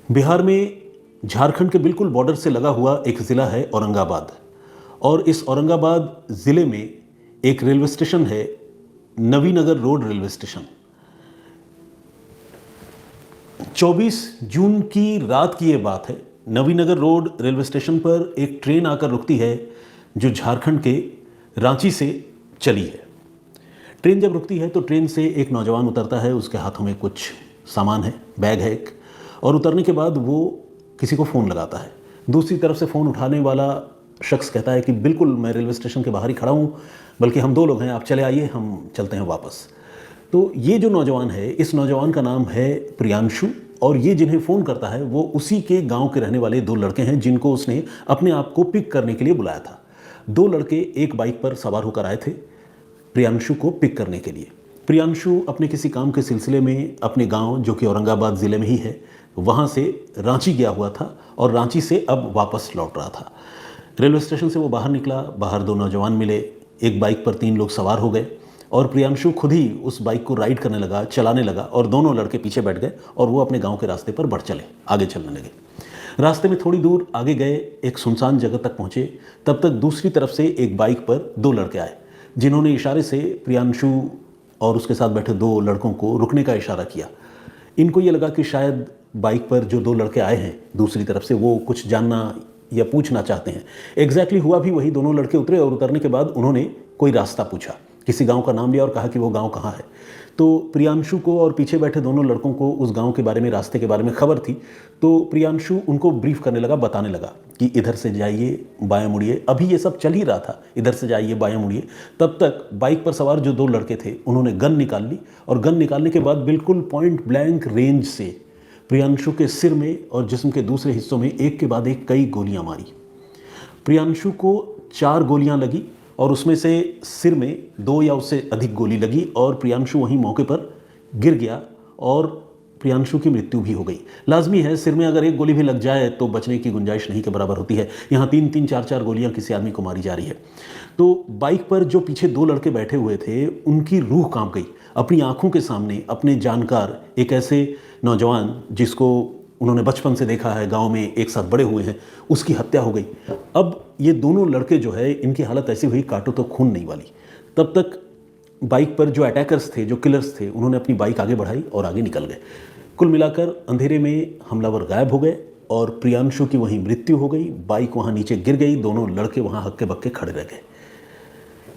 बिहार में झारखंड के बिल्कुल बॉर्डर से लगा हुआ एक ज़िला है औरंगाबाद। और इस औरंगाबाद ज़िले में एक रेलवे स्टेशन है, नवीनगर रोड रेलवे स्टेशन। 24 जून की रात की ये बात है। नवीनगर रोड रेलवे स्टेशन पर एक ट्रेन आकर रुकती है जो झारखंड के रांची से चली है। ट्रेन जब रुकती है तो ट्रेन से एक नौजवान उतरता है, उसके हाथों में कुछ सामान है, बैग है एक, और उतरने के बाद वो किसी को फ़ोन लगाता है। दूसरी तरफ से फ़ोन उठाने वाला शख्स कहता है कि बिल्कुल मैं रेलवे स्टेशन के बाहर ही खड़ा हूँ, बल्कि हम 2 लोग हैं, आप चले आइए, हम चलते हैं वापस। तो ये जो नौजवान है, इस नौजवान का नाम है प्रियांशु, और ये जिन्हें फ़ोन करता है वो उसी के गांव के रहने वाले 2 लड़के हैं जिनको उसने अपने आप को पिक करने के लिए बुलाया था। 2 लड़के एक बाइक पर सवार होकर आए थे प्रियांशु को पिक करने के लिए। प्रियांशु अपने किसी काम के सिलसिले में अपने गांव, जो कि औरंगाबाद ज़िले में ही है, वहाँ से रांची गया हुआ था और रांची से अब वापस लौट रहा था। रेलवे स्टेशन से वो बाहर निकला, बाहर 2 नौजवान मिले, एक बाइक पर 3 लोग सवार हो गए और प्रियांशु खुद ही उस बाइक को राइड करने लगा, चलाने लगा, और दोनों लड़के पीछे बैठ गए और वो अपने गाँव के रास्ते पर बढ़ चले, आगे चलने लगे। रास्ते में थोड़ी दूर आगे गए, एक सुनसान जगह तक पहुँचे, तब तक दूसरी तरफ से एक बाइक पर 2 लड़के आए जिन्होंने इशारे से प्रियांशु और उसके साथ बैठे 2 लड़कों को रुकने का इशारा किया। इनको ये लगा कि शायद बाइक पर जो 2 लड़के आए हैं दूसरी तरफ से, वो कुछ जानना या पूछना चाहते हैं। एग्जैक्टली हुआ भी वही। दोनों लड़के उतरे और उतरने के बाद उन्होंने कोई रास्ता पूछा, किसी गांव का नाम लिया और कहा कि वो गांव कहाँ है। तो प्रियांशु को और पीछे बैठे दोनों लड़कों को उस गांव के बारे में, रास्ते के बारे में खबर थी। तो प्रियांशु उनको ब्रीफ करने लगा, बताने लगा कि इधर से जाइए, बायां मुड़िए। अभी ये सब चल ही रहा था, इधर से जाइए, बायां मुड़िए। तब तक बाइक पर सवार जो 2 लड़के थे उन्होंने गन निकाल ली, और गन निकालने के बाद बिल्कुल पॉइंट ब्लैंक रेंज से प्रियांशु के सिर में और जिस्म के दूसरे हिस्सों में एक के बाद एक कई गोलियां मारी। प्रियांशु को 4 गोलियां लगी और उसमें से सिर में 2 या उससे अधिक गोली लगी और प्रियांशु वहीं मौके पर गिर गया और प्रियांशु की मृत्यु भी हो गई। लाजमी है, सिर में अगर एक गोली भी लग जाए तो बचने की गुंजाइश नहीं के बराबर होती है। यहाँ 3-3, 4-4 गोलियां किसी आदमी को मारी जा रही है। तो बाइक पर जो पीछे 2 लड़के बैठे हुए थे उनकी रूह कांप गई। अपनी आंखों के सामने अपने जानकार एक ऐसे नौजवान जिसको उन्होंने बचपन से देखा है, गांव में एक साथ बड़े हुए हैं, उसकी हत्या हो गई। अब ये दोनों लड़के जो है, इनकी हालत ऐसी हुई काटो तो खून नहीं वाली। तब तक बाइक पर जो अटैकर्स थे, जो किलर्स थे, उन्होंने अपनी बाइक आगे बढ़ाई और आगे निकल गए। कुल मिलाकर अंधेरे में हमलावर गायब हो गए और प्रियांशु की वहीं मृत्यु हो गई। बाइक वहाँ नीचे गिर गई, दोनों लड़के वहाँ हक्के बक्के खड़े रह गए।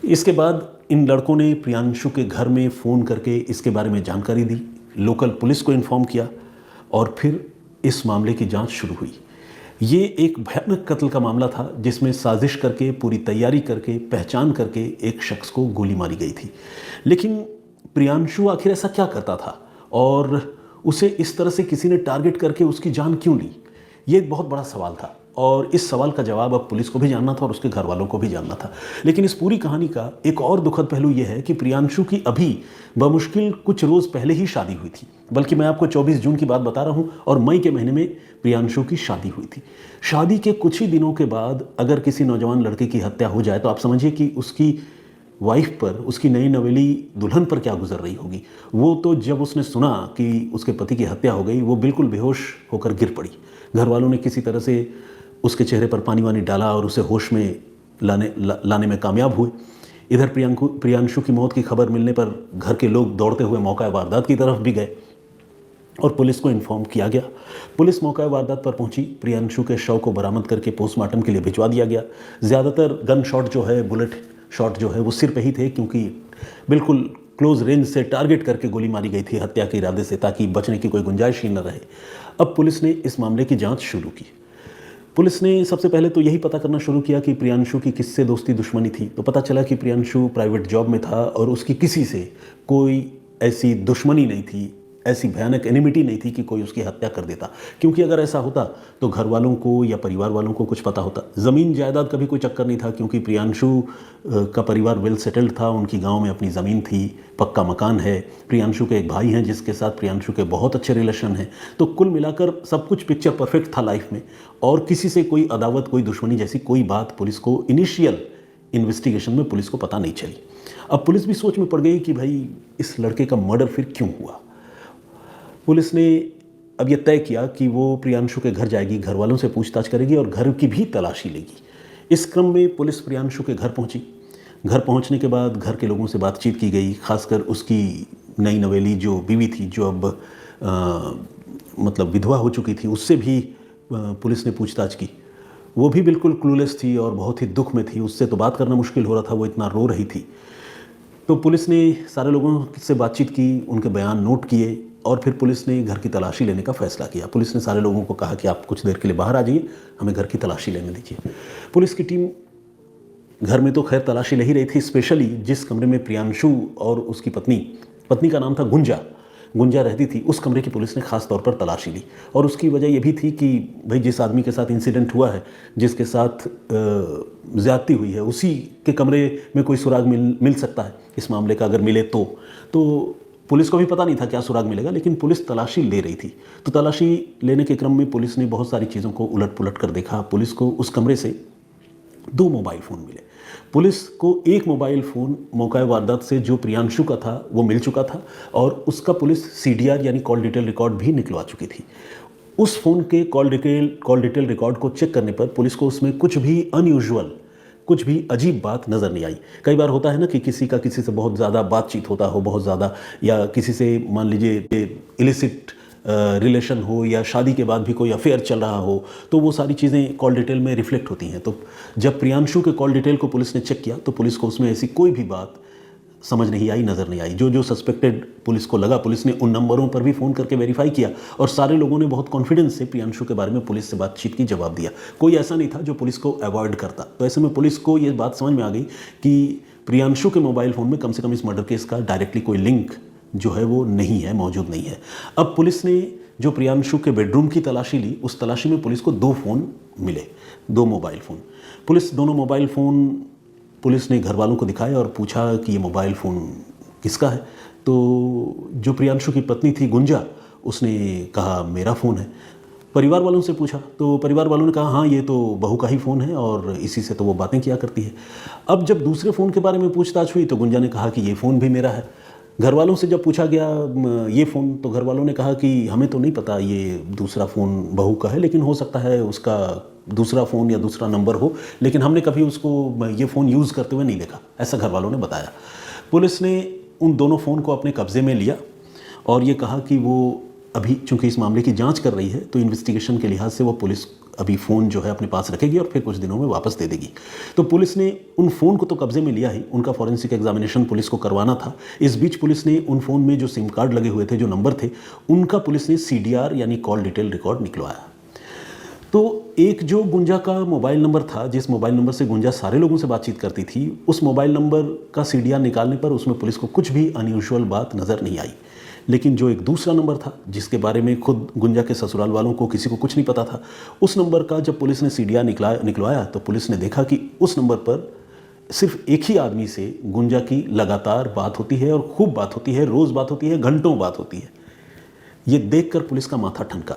इसके बाद इन लड़कों ने प्रियांशु के घर में फ़ोन करके इसके बारे में जानकारी दी, लोकल पुलिस को इन्फॉर्म किया और फिर इस मामले की जांच शुरू हुई। ये एक भयानक कत्ल का मामला था जिसमें साजिश करके, पूरी तैयारी करके, पहचान करके एक शख्स को गोली मारी गई थी। लेकिन प्रियांशु आखिर ऐसा क्या करता था और उसे इस तरह से किसी ने टारगेट करके उसकी जान क्यों ली? ये एक बहुत बड़ा सवाल था और इस सवाल का जवाब अब पुलिस को भी जानना था और उसके घर वालों को भी जानना था। लेकिन इस पूरी कहानी का एक और दुखद पहलू यह है कि प्रियांशु की अभी बमुश्किल कुछ रोज़ पहले ही शादी हुई थी। बल्कि मैं आपको 24 जून की बात बता रहा हूं और मई के महीने में प्रियांशु की शादी हुई थी। शादी के कुछ ही दिनों के बाद अगर किसी नौजवान लड़के की हत्या हो जाए तो आप समझिए कि उसकी वाइफ पर, उसकी नई नवेली दुल्हन पर क्या गुजर रही होगी। वो तो जब उसने सुना कि उसके पति की हत्या हो गई, वो बिल्कुल बेहोश होकर गिर पड़ी। घर वालों ने किसी तरह से उसके चेहरे पर पानी वानी डाला और उसे होश में लाने में कामयाब हुए। इधर प्रियांशु की मौत की खबर मिलने पर घर के लोग दौड़ते हुए मौका वारदात की तरफ भी गए और पुलिस को इन्फॉर्म किया गया। पुलिस मौका वारदात पर पहुंची, प्रियांशु के शव को बरामद करके पोस्टमार्टम के लिए भिजवा दिया गया। ज़्यादातर गन शॉट जो है, बुलेट शॉट जो है, वो सिर पे ही थे क्योंकि बिल्कुल क्लोज रेंज से टारगेट करके गोली मारी गई थी हत्या के इरादे से, ताकि बचने की कोई गुंजाइश ही न रहे। अब पुलिस ने इस मामले की जाँच शुरू की। पुलिस ने सबसे पहले तो यही पता करना शुरू किया कि प्रियांशु की किससे दोस्ती दुश्मनी थी। तो पता चला कि प्रियांशु प्राइवेट जॉब में था और उसकी किसी से कोई ऐसी दुश्मनी नहीं थी, ऐसी भयानक एनिमिटी नहीं थी कि कोई उसकी हत्या कर देता। क्योंकि अगर ऐसा होता तो घर वालों को या परिवार वालों को कुछ पता होता। ज़मीन जायदाद का भी कोई चक्कर नहीं था क्योंकि प्रियांशु का परिवार वेल सेटल्ड था, उनकी गांव में अपनी ज़मीन थी, पक्का मकान है। प्रियांशु के एक भाई हैं जिसके साथ प्रियांशु के बहुत अच्छे रिलेशन हैं। तो कुल मिलाकर सब कुछ पिक्चर परफेक्ट था लाइफ में और किसी से कोई अदावत, कोई दुश्मनी जैसी कोई बात पुलिस को इनिशियल इन्वेस्टिगेशन में पुलिस को पता नहीं चली। अब पुलिस भी सोच में पड़ गई कि भाई इस लड़के का मर्डर फिर क्यों हुआ। पुलिस ने अब ये तय किया कि वो प्रियांशु के घर जाएगी, घर वालों से पूछताछ करेगी और घर की भी तलाशी लेगी। इस क्रम में पुलिस प्रियांशु के घर पहुंची। घर पहुंचने के बाद घर के लोगों से बातचीत की गई, खासकर उसकी नई नवेली जो बीवी थी, जो अब मतलब विधवा हो चुकी थी, उससे भी पुलिस ने पूछताछ की। वो भी बिल्कुल क्लूलेस थी और बहुत ही दुख में थी, उससे तो बात करना मुश्किल हो रहा था, वो इतना रो रही थी। तो पुलिस ने सारे लोगों से बातचीत की, उनके बयान नोट किए और फिर पुलिस ने घर की तलाशी लेने का फैसला किया। पुलिस ने सारे लोगों को कहा कि आप कुछ देर के लिए बाहर आ जाइए, हमें घर की तलाशी लेने दीजिए। पुलिस की टीम घर में तो खैर तलाशी ले ही रही थी, स्पेशली जिस कमरे में प्रियांशु और उसकी पत्नी का नाम था गुंजा रहती थी, उस कमरे की पुलिस ने खास तौर पर तलाशी ली। और उसकी वजह यह भी थी कि भाई जिस आदमी के साथ इंसिडेंट हुआ है, जिसके साथ ज़्यादती हुई है, उसी के कमरे में कोई सुराग मिल सकता है इस मामले का, अगर मिले तो पुलिस को भी पता नहीं था क्या सुराग मिलेगा, लेकिन पुलिस तलाशी ले रही थी। तो तलाशी लेने के क्रम में पुलिस ने बहुत सारी चीज़ों को उलट पुलट कर देखा। पुलिस को उस कमरे से 2 मोबाइल फ़ोन मिले। पुलिस को एक मोबाइल फ़ोन मौका वारदात से जो प्रियांशु का था वो मिल चुका था और उसका पुलिस CDR यानी कॉल डिटेल रिकॉर्ड भी निकलवा चुकी थी। उस फ़ोन के कॉल डिटेल रिकॉर्ड को चेक करने पर पुलिस को उसमें कुछ भी अनयूजुअल, कुछ भी अजीब बात नज़र नहीं आई। कई बार होता है ना कि किसी से बहुत ज़्यादा बातचीत होता हो, बहुत ज़्यादा, या किसी से मान लीजिए इलिसिट रिलेशन हो या शादी के बाद भी कोई अफेयर चल रहा हो, तो वो सारी चीज़ें कॉल डिटेल में रिफ्लेक्ट होती हैं। तो जब प्रियांशु के कॉल डिटेल को पुलिस ने चेक किया तो पुलिस को उसमें ऐसी कोई भी बात समझ नहीं आई, नज़र नहीं आई। जो सस्पेक्टेड पुलिस को लगा, पुलिस ने उन नंबरों पर भी फ़ोन करके वेरीफाई किया और सारे लोगों ने बहुत कॉन्फिडेंस से प्रियांशु के बारे में पुलिस से बातचीत की, जवाब दिया। कोई ऐसा नहीं था जो पुलिस को अवॉइड करता। तो ऐसे में पुलिस को ये बात समझ में आ गई कि प्रियांशु के मोबाइल फ़ोन में कम से कम इस मर्डर केस का डायरेक्टली कोई लिंक जो है वो नहीं है, मौजूद नहीं है। अब पुलिस ने जो प्रियांशु के बेडरूम की तलाशी ली, उस तलाशी में पुलिस को 2 फ़ोन मिले, 2 मोबाइल फ़ोन। पुलिस दोनों मोबाइल फ़ोन पुलिस ने घर वालों को दिखाए और पूछा कि ये मोबाइल फ़ोन किसका है। तो जो प्रियांशु की पत्नी थी गुंजा, उसने कहा मेरा फ़ोन है। परिवार वालों से पूछा तो परिवार वालों ने कहा हाँ ये तो बहू का ही फ़ोन है और इसी से तो वो बातें किया करती है। अब जब दूसरे फ़ोन के बारे में पूछताछ हुई तो गुंजा ने कहा कि ये फ़ोन भी मेरा है। घर वालों से जब पूछा गया ये फ़ोन, तो घर वालों ने कहा कि हमें तो नहीं पता ये दूसरा फ़ोन बहू का है, लेकिन हो सकता है उसका दूसरा फ़ोन या दूसरा नंबर हो, लेकिन हमने कभी उसको ये फ़ोन यूज़ करते हुए नहीं देखा, ऐसा घर वालों ने बताया। पुलिस ने उन दोनों फ़ोन को अपने कब्ज़े में लिया और ये कहा कि वो अभी चूंकि इस मामले की जांच कर रही है तो इन्वेस्टिगेशन के लिहाज से वो पुलिस अभी फ़ोन जो है अपने पास रखेगी और फिर कुछ दिनों में वापस दे देगी। तो पुलिस ने उन फ़ोन को तो कब्जे में लिया ही, उनका फॉरेंसिक एग्जामिनेशन पुलिस को करवाना था। इस बीच पुलिस ने उन फ़ोन में जो सिम कार्ड लगे हुए थे, जो नंबर थे, उनका पुलिस ने CDR यानी कॉल डिटेल रिकॉर्ड निकलवाया। तो एक जो गुंजा का मोबाइल नंबर था, जिस मोबाइल नंबर से गुंजा सारे लोगों से बातचीत करती थी, उस मोबाइल नंबर का CDR निकालने पर उसमें पुलिस को कुछ भी अनयूजुअल बात नज़र नहीं आई। लेकिन जो एक दूसरा नंबर था जिसके बारे में खुद गुंजा के ससुराल वालों को किसी को कुछ नहीं पता था, उस नंबर का जब पुलिस ने CDR निकलवाया तो पुलिस ने देखा कि उस नंबर पर सिर्फ एक ही आदमी से गुंजा की लगातार बात होती है और खूब बात होती है, रोज़ बात होती है, घंटों बात होती है। ये देखकर पुलिस का माथा ठनका।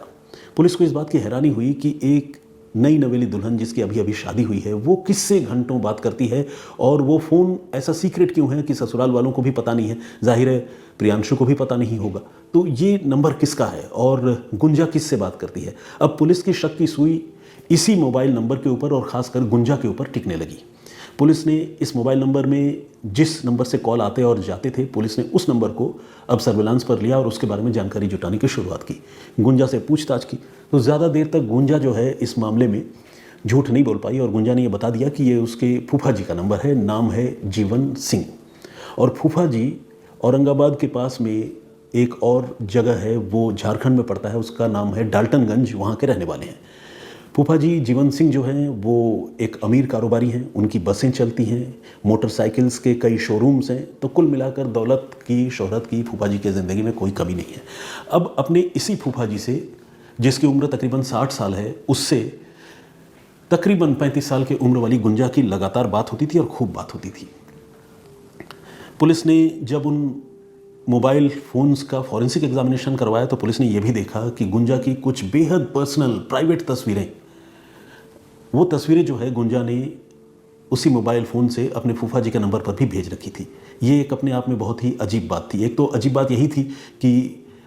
पुलिस को इस बात की हैरानी हुई कि एक नई नवेली दुल्हन जिसकी अभी अभी शादी हुई है, वो किससे घंटों बात करती है और वो फ़ोन ऐसा सीक्रेट क्यों है कि ससुराल वालों को भी पता नहीं है, जाहिर है प्रियांशु को भी पता नहीं होगा। तो ये नंबर किसका है और गुंजा किससे बात करती है? अब पुलिस की शक की सुई इसी मोबाइल नंबर के ऊपर और ख़ासकर गुंजा के ऊपर टिकने लगी। पुलिस ने इस मोबाइल नंबर में जिस नंबर से कॉल आते और जाते थे, पुलिस ने उस नंबर को अब सर्विलांस पर लिया और उसके बारे में जानकारी जुटाने की शुरुआत की। गुंजा से पूछताछ की तो ज़्यादा देर तक गुंजा जो है इस मामले में झूठ नहीं बोल पाई और गुंजा ने यह बता दिया कि ये उसके फूफा जी का नंबर है, नाम है जीवन सिंह। और फूफा जी औरंगाबाद के पास में एक और जगह है, वो झारखंड में पड़ता है, उसका नाम है डाल्टनगंज, वहाँ के रहने वाले हैं। फूफा जी जीवन सिंह जो हैं वो एक अमीर कारोबारी हैं, उनकी बसें चलती हैं, मोटरसाइकिल्स के कई शोरूम्स हैं। तो कुल मिलाकर दौलत की, शोहरत की फूफा जी के ज़िंदगी में कोई कमी नहीं है। अब अपने इसी फूफा जी से, जिसकी उम्र तकरीबन 60 साल है, उससे तकरीबन 35 साल की उम्र वाली गुंजा की लगातार बात होती थी और खूब बात होती थी। पुलिस ने जब उन मोबाइल फ़ोन्स का फॉरेंसिक एग्जामिनेशन करवाया तो पुलिस ने यह भी देखा कि गुंजा की कुछ बेहद पर्सनल प्राइवेट तस्वीरें, वो तस्वीरें जो है गुंजा ने उसी मोबाइल फ़ोन से अपने फूफा जी के नंबर पर भी भेज रखी थी। ये एक अपने आप में बहुत ही अजीब बात थी। एक तो अजीब बात यही थी कि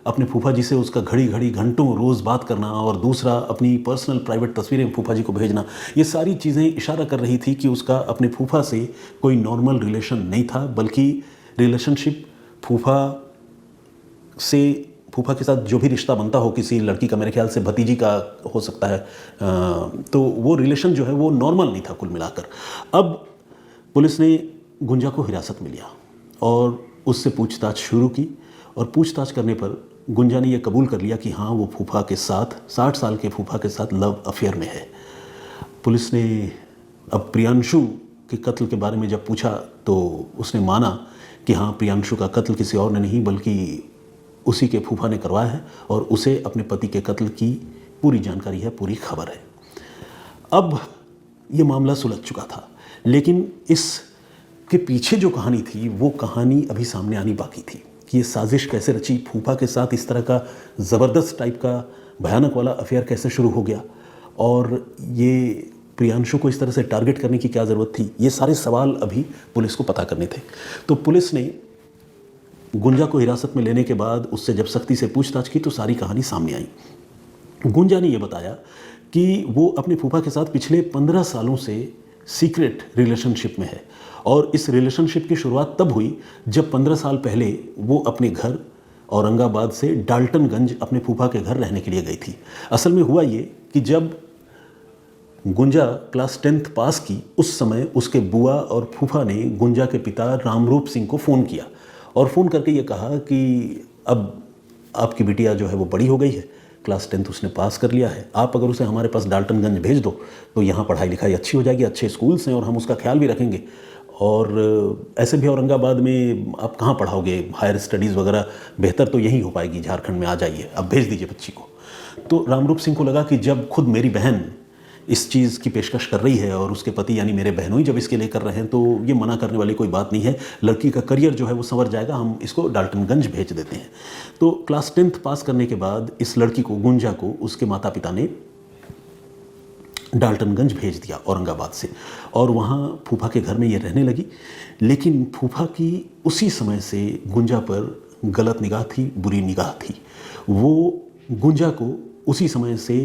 अपने फूफा जी से उसका घड़ी घड़ी घंटों रोज़ बात करना, और दूसरा अपनी पर्सनल प्राइवेट तस्वीरें फूफा जी को भेजना, ये सारी चीज़ें इशारा कर रही थी कि उसका अपने फूफा से कोई नॉर्मल रिलेशन नहीं था, बल्कि रिलेशनशिप फूफा के साथ जो भी रिश्ता बनता हो किसी लड़की का, मेरे ख्याल से भतीजी का हो सकता है, तो वो रिलेशन जो है वो नॉर्मल नहीं था कुल मिलाकर। अब पुलिस ने गुंजा को हिरासत में लिया और उससे पूछताछ शुरू की, और पूछताछ करने पर गुंजा ने यह कबूल कर लिया कि हाँ, वो फूफा के साथ, 60 साल के फूफा के साथ लव अफेयर में है। पुलिस ने अब प्रियांशु के कत्ल के बारे में जब पूछा तो उसने माना कि हाँ, प्रियांशु का कत्ल किसी और ने नहीं बल्कि उसी के फूफा ने करवाया है, और उसे अपने पति के कत्ल की पूरी जानकारी है, पूरी खबर है। अब ये मामला सुलझ चुका था, लेकिन इसके पीछे जो कहानी थी वो कहानी अभी सामने आनी बाकी थी कि ये साजिश कैसे रची, फूफा के साथ इस तरह का ज़बरदस्त टाइप का भयानक वाला अफेयर कैसे शुरू हो गया, और ये प्रियांशु को इस तरह से टारगेट करने की क्या ज़रूरत थी। ये सारे सवाल अभी पुलिस को पता करने थे। तो पुलिस ने गुंजा को हिरासत में लेने के बाद उससे जब सख्ती से पूछताछ की तो सारी कहानी सामने आई। गुंजा ने यह बताया कि वो अपने फूफा के साथ पिछले 15 सालों से सीक्रेट रिलेशनशिप में है, और इस रिलेशनशिप की शुरुआत तब हुई जब 15 साल पहले वो अपने घर औरंगाबाद से डाल्टनगंज अपने फूफा के घर रहने के लिए गई थी। असल में हुआ ये कि जब गुंजा क्लास 10th पास की, उस समय उसके बुआ और फूफा ने गुंजा के पिता रामरूप सिंह को फ़ोन किया और फ़ोन करके ये कहा कि अब आपकी बिटिया जो है वो बड़ी हो गई है, क्लास 10th उसने पास कर लिया है, आप अगर उसे हमारे पास डाल्टनगंज भेज दो तो यहाँ पढ़ाई लिखाई अच्छी हो जाएगी, अच्छे स्कूल्स हैं और हम उसका ख्याल भी रखेंगे, और ऐसे भी औरंगाबाद में आप कहाँ पढ़ाओगे, हायर स्टडीज़ वगैरह बेहतर तो यहीं हो पाएगी, झारखंड में आ जाइए, अब भेज दीजिए बच्ची को। तो रामरूप सिंह को लगा कि जब खुद मेरी बहन इस चीज़ की पेशकश कर रही है और उसके पति यानी मेरे बहनों ही जब इसके लिए कर रहे हैं तो ये मना करने वाली कोई बात नहीं है, लड़की का करियर जो है वो संवर जाएगा, हम इसको डाल्टनगंज भेज देते हैं। तो क्लास 10th पास करने के बाद इस लड़की को, गुंजा को, उसके माता पिता ने डाल्टनगंज भेज दिया औरंगाबाद से, और वहाँ फूफा के घर में ये रहने लगी। लेकिन फूफा की उसी समय से गुंजा पर गलत निगाह थी, बुरी निगाह थी। वो गुंजा को उसी समय से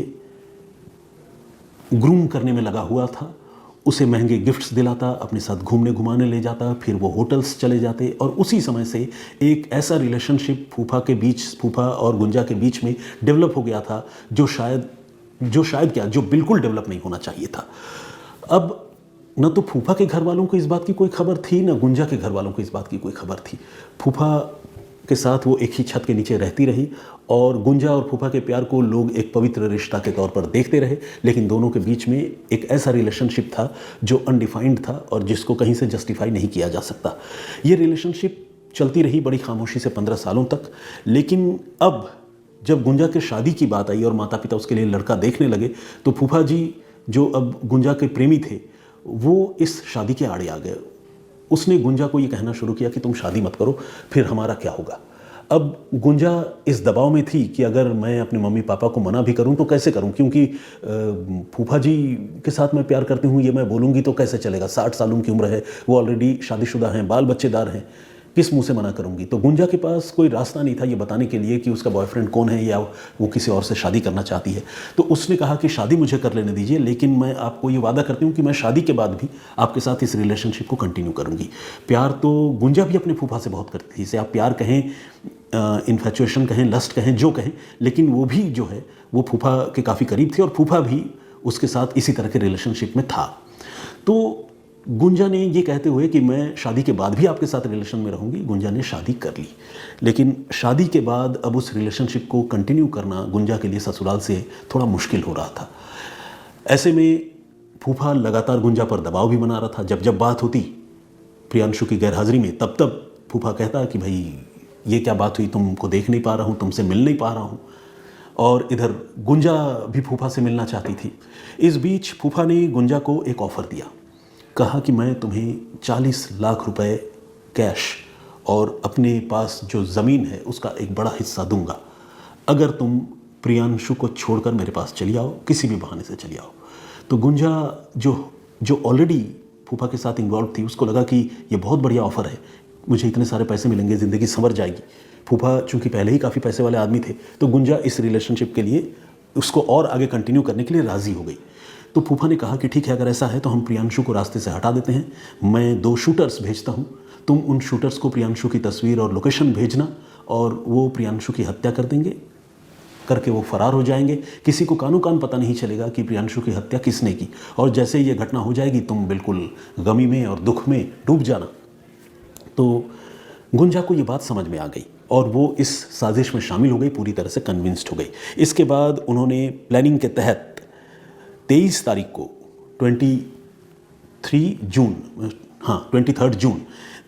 ग्रूम करने में लगा हुआ था, उसे महंगे गिफ्ट्स दिलाता, अपने साथ घूमने घुमाने ले जाता, फिर वो होटल्स चले जाते, और उसी समय से एक ऐसा रिलेशनशिप फूफा और गुंजा के बीच में डेवलप हो गया था जो बिल्कुल डेवलप नहीं होना चाहिए था। अब न तो फूफा के घर वालों को इस बात की कोई खबर थी, न गुंजा के घर वालों को इस बात की कोई खबर थी। फूफा के साथ वो एक ही छत के नीचे रहती रही, और गुंजा और फूफा के प्यार को लोग एक पवित्र रिश्ता के तौर पर देखते रहे, लेकिन दोनों के बीच में एक ऐसा रिलेशनशिप था जो अनडिफाइंड था और जिसको कहीं से जस्टिफाई नहीं किया जा सकता। ये रिलेशनशिप चलती रही बड़ी खामोशी से 15 सालों तक, लेकिन अब जब गुंजा के शादी की बात आई और माता पिता उसके लिए लड़का देखने लगे तो फूफा जी, जो अब गुंजा के प्रेमी थे, वो इस शादी के आड़े आ गए। उसने गुंजा को ये कहना शुरू किया कि तुम शादी मत करो, फिर हमारा क्या होगा। अब गुंजा इस दबाव में थी कि अगर मैं अपने मम्मी पापा को मना भी करूं तो कैसे करूं, क्योंकि फूफा जी के साथ मैं प्यार करती हूं ये मैं बोलूँगी तो कैसे चलेगा, 60 साल उनकी उम्र है, वो ऑलरेडी शादीशुदा हैं, बाल बच्चेदार हैं, किस मुंह से मना करूंगी। तो गुंजा के पास कोई रास्ता नहीं था ये बताने के लिए कि उसका बॉयफ्रेंड कौन है या वो किसी और से शादी करना चाहती है। तो उसने कहा कि शादी मुझे कर लेने दीजिए, लेकिन मैं आपको ये वादा करती हूँ कि मैं शादी के बाद भी आपके साथ इस रिलेशनशिप को कंटिन्यू करूँगी। प्यार तो गुंजा भी अपने फूफा से बहुत करती थी, इसे आप प्यार कहें, इन्फैचुएशन कहें, लस्ट कहें, जो कहें, लेकिन वो भी जो है वो फूफा के काफ़ी करीब थी और फूफा भी उसके साथ इसी तरह के रिलेशनशिप में था। तो गुंजा ने ये कहते हुए कि मैं शादी के बाद भी आपके साथ रिलेशन में रहूंगी, गुंजा ने शादी कर ली। लेकिन शादी के बाद अब उस रिलेशनशिप को कंटिन्यू करना गुंजा के लिए ससुराल से थोड़ा मुश्किल हो रहा था। ऐसे में फूफा लगातार गुंजा पर दबाव भी बना रहा था। जब जब बात होती प्रियांशु की गैरहाजिरी में, तब तब फूफा कहता कि भाई ये क्या बात हुई, तुमको देख नहीं पा रहा हूँ, तुमसे मिल नहीं पा रहा हूँ। और इधर गुंजा भी फूफा से मिलना चाहती थी। इस बीच फूफा ने गुंजा को एक ऑफ़र दिया, कहा कि मैं तुम्हें 40 लाख रुपए कैश और अपने पास जो ज़मीन है उसका एक बड़ा हिस्सा दूंगा अगर तुम प्रियांशु को छोड़कर मेरे पास चली आओ, किसी भी बहाने से चली आओ। तो गुंजा जो ऑलरेडी फूफा के साथ इन्वॉल्व थी, उसको लगा कि ये बहुत बढ़िया ऑफ़र है, मुझे इतने सारे पैसे मिलेंगे, ज़िंदगी संवर जाएगी, फूफा चूंकि पहले ही काफ़ी पैसे वाले आदमी थे, तो गुंजा इस रिलेशनशिप के लिए उसको और आगे कंटिन्यू करने के लिए राज़ी हो गई। तो फूफा ने कहा कि ठीक है, अगर ऐसा है तो हम प्रियांशु को रास्ते से हटा देते हैं, मैं 2 शूटर्स भेजता हूँ, तुम उन शूटर्स को प्रियांशु की तस्वीर और लोकेशन भेजना और वो प्रियांशु की हत्या कर देंगे, करके वो फरार हो जाएंगे। किसी को कानो कान पता नहीं चलेगा कि प्रियांशु की हत्या किसने की, और जैसे ही ये घटना हो जाएगी तुम बिल्कुल गमी में और दुख में डूब जाना। तो गुंजा को ये बात समझ में आ गई और वो इस साजिश में शामिल हो गई, पूरी तरह से कन्विंस्ड हो गई। इसके बाद उन्होंने प्लानिंग के तहत 23 तारीख को 23 जून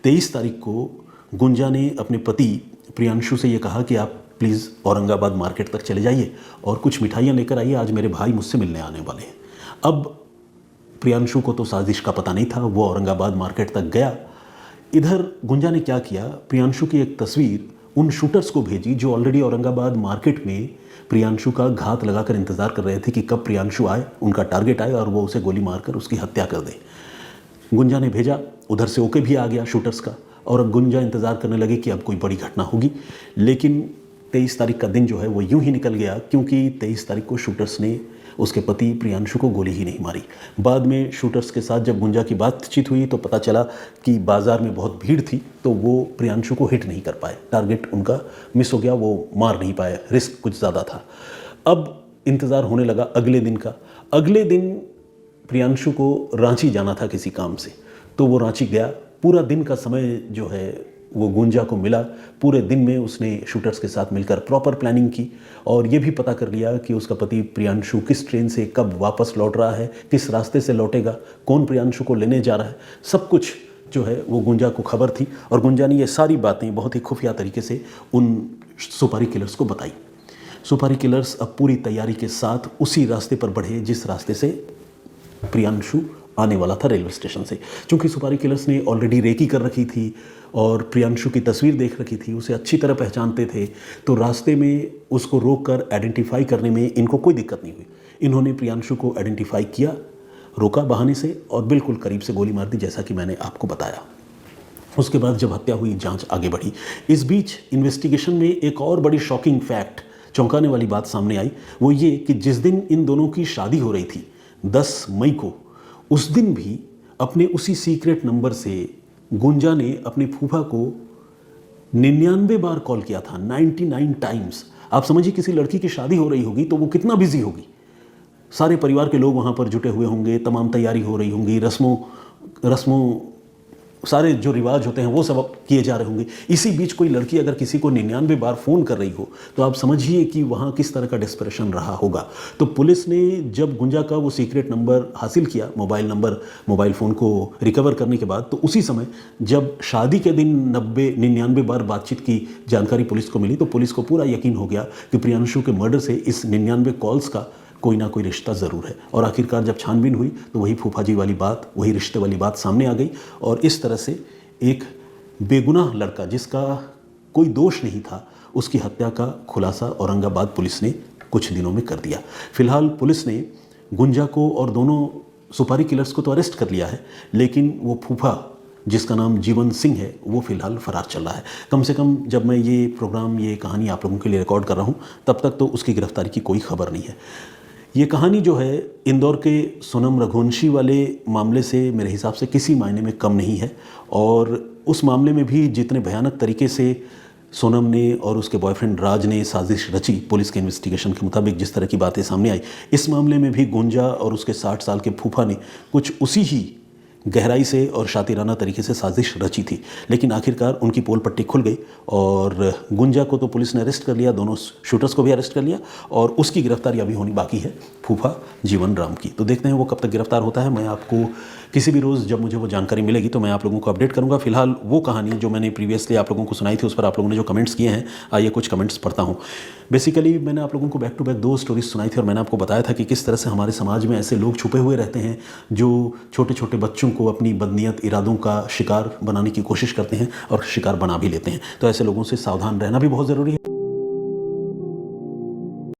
23 तारीख को गुंजा ने अपने पति प्रियांशु से ये कहा कि आप प्लीज़ औरंगाबाद मार्केट तक चले जाइए और कुछ मिठाइयाँ लेकर आइए, आज मेरे भाई मुझसे मिलने आने वाले हैं। अब प्रियांशु को तो साजिश का पता नहीं था, वो औरंगाबाद मार्केट तक गया। इधर गुंजा ने क्या किया, प्रियांशु की एक तस्वीर उन शूटर्स को भेजी जो ऑलरेडी औरंगाबाद मार्केट में प्रियांशु का घात लगाकर इंतज़ार कर रहे थे कि कब प्रियांशु आए, उनका टारगेट आए और वो उसे गोली मारकर उसकी हत्या कर दे। गुंजा ने भेजा, उधर से ओके भी आ गया शूटर्स का, और अब गुंजा इंतज़ार करने लगे कि अब कोई बड़ी घटना होगी। लेकिन 23 तारीख का दिन जो है वो यूं ही निकल गया, क्योंकि 23 तारीख को शूटर्स ने उसके पति प्रियांशु को गोली ही नहीं मारी। बाद में शूटर्स के साथ जब गुंजा की बातचीत हुई तो पता चला कि बाज़ार में बहुत भीड़ थी, तो वो प्रियांशु को हिट नहीं कर पाए, टारगेट उनका मिस हो गया, वो मार नहीं पाए, रिस्क कुछ ज़्यादा था। अब इंतज़ार होने लगा अगले दिन का। अगले दिन प्रियांशु को रांची जाना था किसी काम से, तो वो रांची गया। पूरा दिन का समय जो है वो गुंजा को मिला। पूरे दिन में उसने शूटर्स के साथ मिलकर प्रॉपर प्लानिंग की और ये भी पता कर लिया कि उसका पति प्रियांशु किस ट्रेन से कब वापस लौट रहा है, किस रास्ते से लौटेगा, कौन प्रियांशु को लेने जा रहा है, सब कुछ जो है वो गुंजा को खबर थी। और गुंजा ने ये सारी बातें बहुत ही खुफिया तरीके से उन सुपारी किलर्स को बताई। सुपारी किलर्स अब पूरी तैयारी के साथ उसी रास्ते पर बढ़े जिस रास्ते से प्रियांशु आने वाला था, रेलवे स्टेशन से। क्योंकि सुपारी किलर्स ने ऑलरेडी रेकी कर रखी थी और प्रियांशु की तस्वीर देख रखी थी, उसे अच्छी तरह पहचानते थे, तो रास्ते में उसको रोककर आइडेंटिफाई करने में इनको कोई दिक्कत नहीं हुई। इन्होंने प्रियांशु को आइडेंटिफाई किया, रोका बहाने से और बिल्कुल करीब से गोली मार दी, जैसा कि मैंने आपको बताया। उसके बाद जब हत्या हुई, जांच आगे बढ़ी। इस बीच इन्वेस्टिगेशन में एक और बड़ी शॉकिंग फैक्ट, चौंकाने वाली बात सामने आई। वो ये कि जिस दिन इन दोनों की शादी हो रही थी, 10 मई को, उस दिन भी अपने उसी सीक्रेट नंबर से गुंजा ने अपने फूफा को 99 बार कॉल किया था, 99 टाइम्स। आप समझिए किसी लड़की की शादी हो रही होगी तो वो कितना बिजी होगी, सारे परिवार के लोग वहाँ पर जुटे हुए होंगे, तमाम तैयारी हो रही होंगी, रस्मों सारे जो रिवाज होते हैं वो सब किए जा रहे होंगे। इसी बीच कोई लड़की अगर किसी को 99 बार फ़ोन कर रही हो तो आप समझिए कि वहाँ किस तरह का डिस्प्रेशन रहा होगा। तो पुलिस ने जब गुंजा का वो सीक्रेट नंबर हासिल किया, मोबाइल फ़ोन को रिकवर करने के बाद, तो उसी समय जब शादी के दिन 99 बार बातचीत की जानकारी पुलिस को मिली, तो पुलिस को पूरा यकीन हो गया कि प्रियांशु के मर्डर से इस 99 कॉल्स का कोई ना कोई रिश्ता ज़रूर है। और आखिरकार जब छानबीन हुई तो वही फूफाजी वाली बात, वही रिश्ते वाली बात सामने आ गई और इस तरह से एक बेगुनाह लड़का जिसका कोई दोष नहीं था, उसकी हत्या का खुलासा औरंगाबाद पुलिस ने कुछ दिनों में कर दिया। फिलहाल पुलिस ने गुंजा को और दोनों सुपारी किलर्स को तो अरेस्ट कर लिया है, लेकिन वो फूफा जिसका नाम जीवन सिंह है वो फिलहाल फरार चल रहा है। कम से कम जब मैं ये प्रोग्राम, ये कहानी आप लोगों के लिए रिकॉर्ड कर रहा हूँ, तब तक तो उसकी गिरफ्तारी की कोई खबर नहीं है। ये कहानी जो है इंदौर के सोनम रघुवंशी वाले मामले से मेरे हिसाब से किसी मायने में कम नहीं है, और उस मामले में भी जितने भयानक तरीके से सोनम ने और उसके बॉयफ्रेंड राज ने साजिश रची, पुलिस के इन्वेस्टिगेशन के मुताबिक जिस तरह की बातें सामने आई, इस मामले में भी गुंजा और उसके 60 साल के फूफा ने कुछ उसी ही गहराई से और शातिराना तरीके से साजिश रची थी। लेकिन आखिरकार उनकी पोल पट्टी खुल गई और गुंजा को तो पुलिस ने अरेस्ट कर लिया, दोनों शूटर्स को भी अरेस्ट कर लिया, और उसकी गिरफ्तारी अभी होनी बाकी है, फूफा जीवन राम की। तो देखते हैं वो कब तक गिरफ्तार होता है। मैं आपको किसी भी रोज़ जब मुझे वो जानकारी मिलेगी तो मैं आप लोगों को अपडेट करूंगा। फिलहाल वो कहानी जो मैंने प्रीवियसली आप लोगों को सुनाई थी, उस पर आप लोगों ने जो कमेंट्स किए हैं, आइए कुछ कमेंट्स पढ़ता हूँ। बेसिकली मैंने आप लोगों को बैक टू बैक 2 स्टोरीज सुनाई थी और मैंने आपको बताया था कि किस तरह से हमारे समाज में ऐसे लोग छुपे हुए रहते हैं जो छोटे छोटे बच्चों को अपनी बदनीयत इरादों का शिकार बनाने की कोशिश करते हैं और शिकार बना भी लेते हैं। तो ऐसे लोगों से सावधान रहना भी बहुत ज़रूरी है।